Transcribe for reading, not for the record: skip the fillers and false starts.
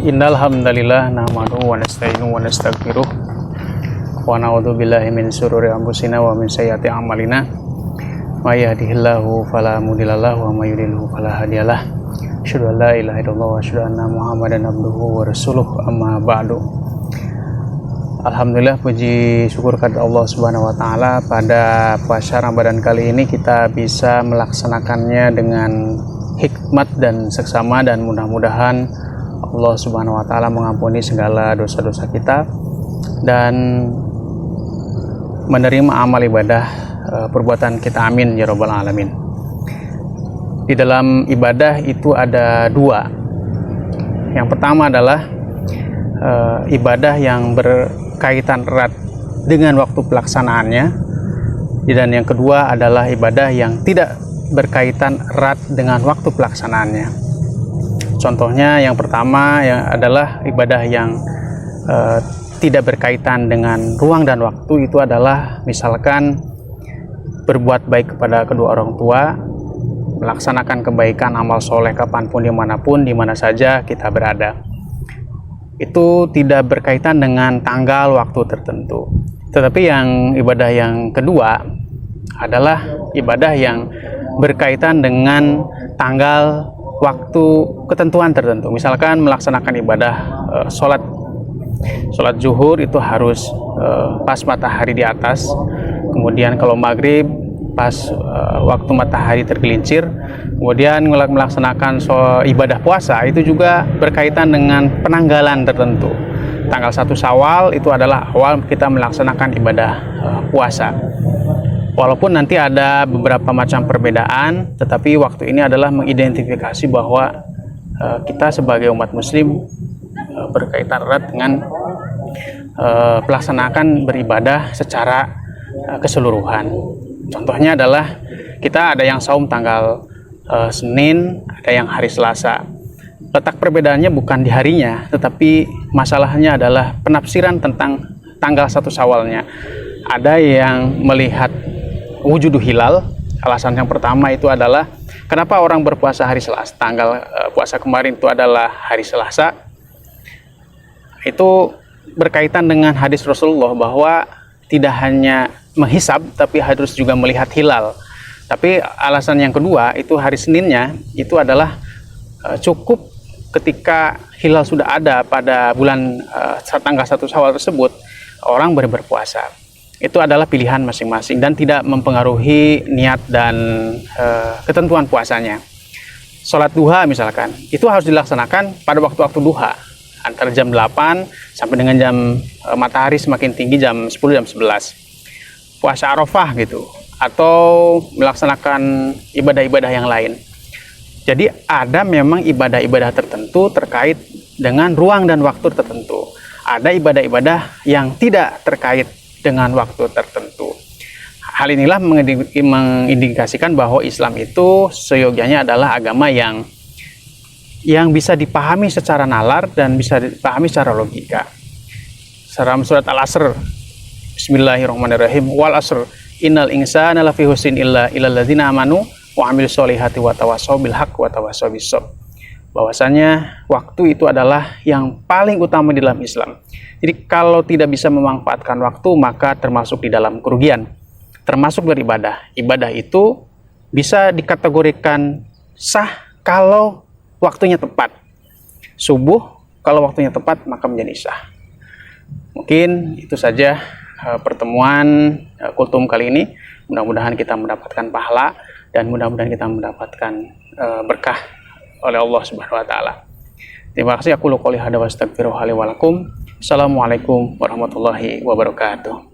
Innal hamdalillah nahmaduhu wa nasta'inuhu wa nastaghfiruh wa na'udzu billahi min syururi anfusina wa min sayyiati a'malina. May yahdihillahu fala mudhillalah wa may yudhlilhu fala hadiyalah. Asyhadu an la ilaha illallah wa asyhadu anna Muhammadan abduhu wa rasuluh, amma ba'du. Alhamdulillah, puji syukur kepada Allah Subhanahu wa taala, pada puasa Ramadan kali ini kita bisa melaksanakannya dengan hikmat dan seksama, dan mudah-mudahan Allah Subhanahu wa taala mengampuni segala dosa-dosa kita dan menerima amal ibadah perbuatan kita, amin ya rabbal alamin. Di dalam ibadah itu ada dua. Yang pertama adalah ibadah yang berkaitan erat dengan waktu pelaksanaannya, dan yang kedua adalah ibadah yang tidak berkaitan erat dengan waktu pelaksanaannya. Contohnya, yang pertama adalah ibadah yang tidak berkaitan dengan ruang dan waktu. Itu adalah misalkan berbuat baik kepada kedua orang tua, melaksanakan kebaikan, amal soleh kapanpun, dimanapun, dimana saja kita berada. Itu tidak berkaitan dengan tanggal waktu tertentu. Tetapi yang ibadah yang kedua adalah ibadah yang berkaitan dengan tanggal waktu ketentuan tertentu. Misalkan melaksanakan ibadah sholat zuhur itu harus pas matahari di atas. Kemudian kalau maghrib pas waktu matahari tergelincir. Kemudian melaksanakan ibadah puasa itu juga berkaitan dengan penanggalan tertentu. Tanggal 1 Syawal itu adalah awal kita melaksanakan ibadah puasa. Walaupun nanti ada beberapa macam perbedaan, tetapi waktu ini adalah mengidentifikasi bahwa kita sebagai umat muslim berkaitan erat dengan pelaksanaan beribadah secara keseluruhan. Contohnya adalah kita ada yang saum tanggal Senin, ada yang hari Selasa. Letak perbedaannya bukan di harinya, tetapi masalahnya adalah penafsiran tentang tanggal 1 Syawalnya. Ada yang melihat wujudu hilal. Alasan yang pertama itu adalah kenapa orang berpuasa hari Selasa, tanggal puasa kemarin itu adalah hari Selasa. Itu berkaitan dengan hadis Rasulullah bahwa tidak hanya menghisab tapi harus juga melihat hilal. Tapi alasan yang kedua itu hari Seninnya itu adalah cukup ketika hilal sudah ada pada bulan tanggal 1 Syawal tersebut, orang berpuasa. Itu adalah pilihan masing-masing dan tidak mempengaruhi niat dan ketentuan puasanya. Sholat duha misalkan, itu harus dilaksanakan pada waktu-waktu duha, antara jam 8 sampai dengan jam matahari semakin tinggi, jam 10, jam 11. Puasa Arafah gitu, atau melaksanakan ibadah-ibadah yang lain. Jadi ada memang ibadah-ibadah tertentu terkait dengan ruang dan waktu tertentu. Ada ibadah-ibadah yang tidak terkait dengan waktu tertentu. Hal inilah mengindikasikan bahwa Islam itu seyogyanya adalah agama yang bisa dipahami secara nalar dan bisa dipahami secara logika. Dalam surat Al-Asr, Bismillahirrahmanirrahim, wal asr innal insana lafi husnin illa illalladzina amanu wa amilus solihati wa tawassaw bil haqq wa tawassaw bis sabr. Bahwasanya waktu itu adalah yang paling utama di dalam Islam. Jadi kalau tidak bisa memanfaatkan waktu, maka termasuk di dalam kerugian. Termasuk beribadah. Ibadah itu bisa dikategorikan sah kalau waktunya tepat. Subuh kalau waktunya tepat maka menjadi sah. Mungkin itu saja pertemuan kultum kali ini. Mudah-mudahan kita mendapatkan pahala dan mudah-mudahan kita mendapatkan berkah oleh Allah Subhanahu wa taala. Terima kasih. Aku qouli hadza wa astaghfirullaha li wa lakum. Assalamualaikum warahmatullahi wabarakatuh.